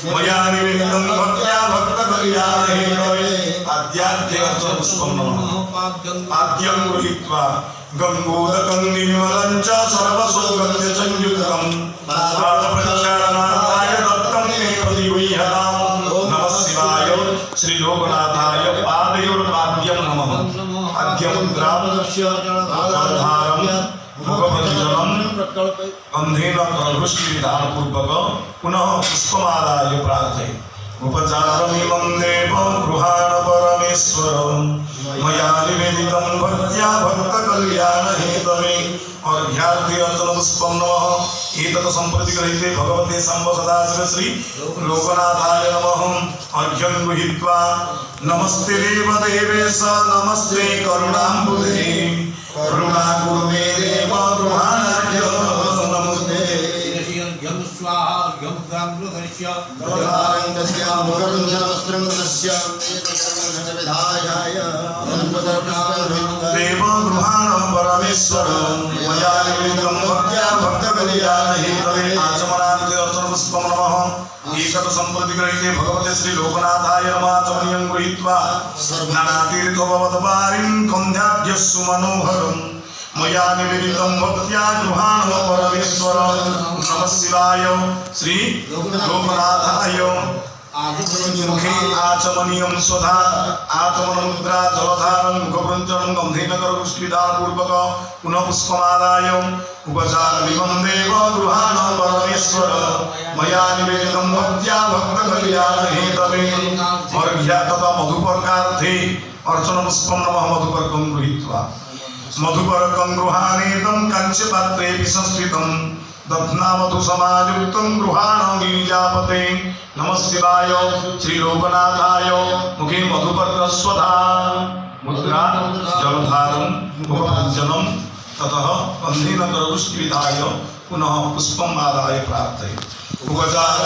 मया निवेदितं भक्त्या भक्तकल्याणहेतवे आद्यार्घ्यं पुष्पं नमः आद्यं गृहीत्वा गंगोदकं निर्मलं च सर्वसौगन्ध्यसंयुक्तं पादप्रक्षालनार्थाय दत्तं मे प्रतिगृह्यतां नमः शिवाय श्रीलोकनाथाय पादयोर्पाद्यं नमः आद्यमुद्राधारं मुखपञ्चलं गन्धेन प्रहृष्टिविधानपूर्वक पुनः पुष्पमादाय प्रार्थये उपचारमिमं देव गृहाण परमेश्वरं मया निवेदितं भक्त्या भक्तकल्याणहेतवे अर्घ्यार्थे अर्चनपुष्पं नमः एतत् सम्प्रति गृहीते भगवते शम्भ सदाशिव श्री लोकनाथाय नमः अर्घ्यं गृहीत्वा नमस्ते देवदेवेश नमस्ते करुणाम्बुधे करुणा कुरु मे देव गृहाणार्घ्यं नमस्ते देव गृहाण परमेश्वर मया निवेदितं भक्त्या भक्तकल्याणहेतवे आचमनार्थे अर्चनपुष्पं नमः एतत् सम्प्रति गृहीते भगवते श्री लोकनाथाय नमः आचमनीयं गृहीत्वा नानातीर्थभवद्वारिं कन्ध्याढ्यस्सु मनोहरं मया निवेदितं भक्त्या गृहाण परमेश्वर नमः शिवाय श्री लोकनाथाय मुखे आचमनीयं स्वधा आचमनमुद्रा जलधारं मुखपञ्चलं गन्धेन करपुष्टिविधानपूर्वक पुनः पुष्पमादाय उपचारमिमं देव गृहाण परमेश्वर मया निवेदितं भक्त्या भक्तकल्याणहेतवे अर्घ्या तथा मधुपर्कार्थे अर्चनपुष्पं नमः मधुपर्कं गृहीत्वा मधुपर्कं गृहाणेदं काञ्चपात्रे विसंस्थितं दध्नामधु समायुक्तं गृहाण गिरिजापते नमः शिवाय श्रीलोकनाथाय मुखे मधुपर्कस्वधा मुद्रा जलधारं मुखपञ्चलं ततः गन्धेन करपुष्टिविधाय पुनः पुष्पम् आदाय प्रार्थये उपचार